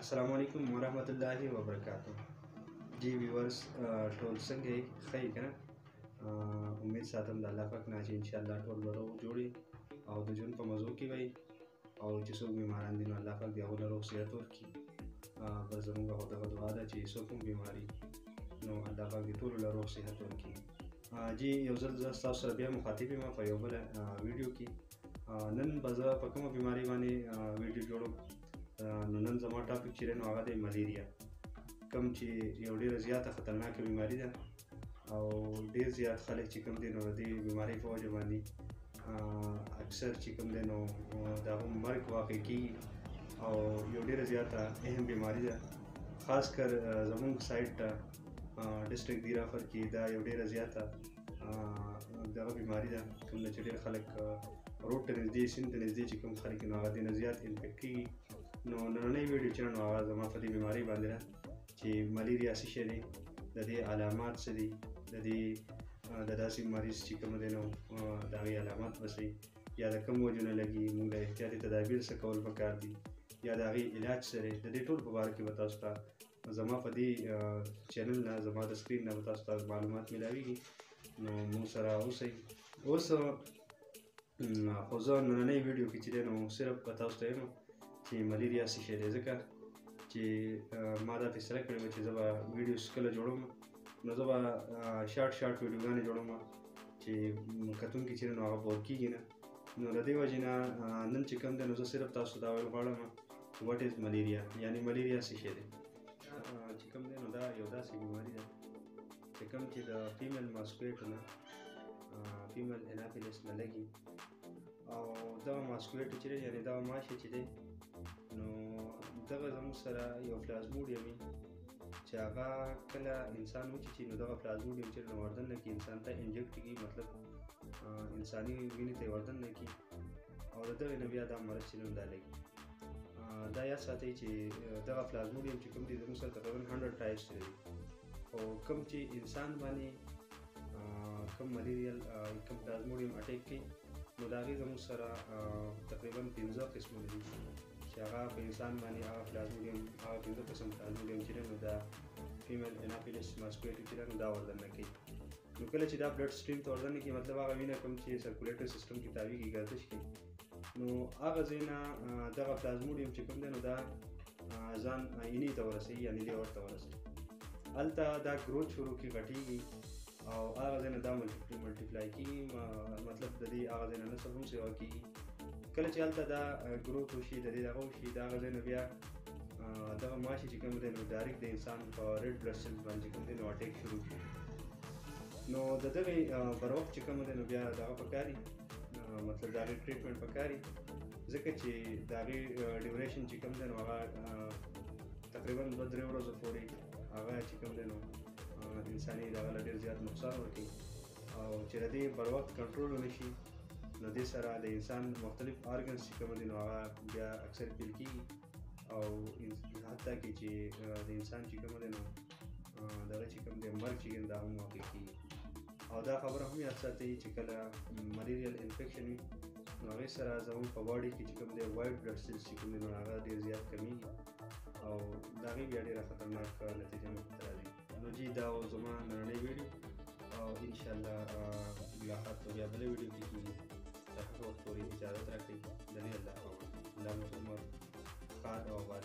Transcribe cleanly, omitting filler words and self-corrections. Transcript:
अस्सलाम वालेकुम वरहमतुल्लाहि वबरकातुह। जी व्यूअर्स टोल څنګه یې ښه یې که نه؟ امید ساتم د الله پاک نه چې انشاءالله ټول به روغ جوړې او د ژوند په مزو کې وي او چې څوک بیماران دي نو الله پاک د هغو له روغ صحت ورکړي. بس زموږ دغه دعا ده چې څوک هم بیماري نو الله پاک د ټولو له روغ صحت ورکړي. جی یو ځل زه ستاسو سره بیا مخاطب یم په یو بله ویډیو کې. نن به زه په کومه بیماري باندې ویډیو جوړم. نو نن زما ټاپک چې دی نو هغه دی ملیریا، کوم چې یو ډېره زیاته خطرناکه بیماري ده او ډېر زیات خلک چې کوم دی نو د دې بیمارۍ په وجه باندې اکثر چې کوم دی نو د هغو مرګ واقع کېږي او یو ډېره زیاته اهم بیماري ده. خاص کر زموږ سایډ ته ډسټرکټ دیرافر کې دا یو ډېره زیاته دغه بیماري ده، کوم چې ډېر خلک روډ ته نږدې سیند ته نږدې چې کوم خلک نو هغه دې نه زیات انفیکټ کېږي. نو نننۍ ویډیو چې نو هغه زما په دې بیمارۍ باندې ده چې ملیریا څه شی دی، د دې علامات څه دي، د داسې مریض چې کوم دی نو د هغې علامات به څه یا د کوم وجو نه لګي، موږ د احتیاطي تدابیر څه کول پکار دي یا د هغې علاج څه دی، د دې ټول په باره کې به تاسو ته زما په دې چینل نه زما د سکرین نه به تاسو ته معلومات میلاویږي. نو موږ سره اوسئ. اوس خو زه نننۍ ویډیو کې چې دی نو صرف به تاسو ته یم چې ملیریا څه شی دی، ځکه چې ما دا فیصله کړې وه چې زه به ویډیوز کله جوړوم نو زه به شارټ ویډیوګانې جوړوم چې کتونکي چې نو هغه بور کېږي نه. نو د دې وجې نه نن چې کوم دی نو زه صرف تاسو ته دا ویل غواړم واټ از ملیریا، یعنې ملیریا څه شی دی. چې کوم دی نو دا یو داسې بیماري ده چې کوم چې د فیمیل ماسکویټو نه فیمیل انافیلس نه لګي او دغه ماسکویټ چې دی یعنې دغه ماشی چې دی نو دغه زموږ سره یو پلازموډیم وي چې هغه کله انسان وچیچي نو دغه پلازموډیم چې نو وردن نه کي انسان ته انجکټ کېږي، مطلب انساني وینې ته یې وردن نه کي او د دغې نه بیا دا مرض چې نو دا لګي. دا یاد ساتئ چې دغه پلازموډیم چې کوم دی زموږ سره تقریبا 100 ټایپس لري او کوم چې انسان باندې کوم ملیریل کوم پلازموډیم اټیک کوي نو د هغې زموږ سره تقریبا 15 قسمونه دي چې هغه په انسان باندې هغه پلازموډیم هغه 15 قسم پلازموډیم چې دی نو د فیمیل انافیلس ماسکویټو چې دی نو دا وردن نه کوي. نو کله چې دا بلډ سټریم ته وردن نه کوي مطلب هغه وینه کوم چې سرکولیټري سیسټم کې تاویږي ګردش کوي نو هغه ځای نه دغه پلازموډیم چې کوم دی نو دا ځان اینې ته ورسوي یعنې لیور ته ورسوي، هلته دا ګروت شروع کړي غټېږي او هغه ځای نه دا ملټیپلای کېږي، مطلب د دې هغه ځای نه نسل هم سیوا کېږي. کله چې هلته دا ګروت وشي د دې دغه وشي د هغه ځای نه بیا دغه ماشي چې کوم دی نو ډایرکټ د انسان په ریډ بلډ سیلز باندې چې کوم دی نو اټیک شروع کړي. نو د دغې بر وخت چې کوم دی نو بیا دغه پکاري مطلب د هغې ټریټمنټ پکاري، ځکه چې د هغې ډیوریشن چې کوم دی نو هغه تقریبا 2-3 ورځو پورې هغه چې کوم دی نو انساني دغه له ډېر زیات نقصان ورکوي او چې د دې بر وخت کنټرول ونه شي نو دې سره د انسان مختلف آرګنز چې کوم دي نو هغه بیا اکثر فیل کېږي او حتی کې چې د انسان چې کوم دی نو دغه چې کوم دی مرګ چې دا هم واقع کېږي. او دا خبره هم یاد ساتئ چې کله ملیریل انفیکشن وي نو هغې سره زموږ په باډي کې چې کوم دی وایټ بلډ سیلز چې کوم دی نو هغه ډېر زیات کمیږي او د هغې بیا ډېره خطرناک نتیجه مخې ته راځي. نو جی دا زما نننۍ ویډیو او انشاءالله ملاقات به بیا بله ویډیو کې کېږي. تر هغه وخت پورې اجازت راکړئ. د دې الله مو عمر ښاد او آباد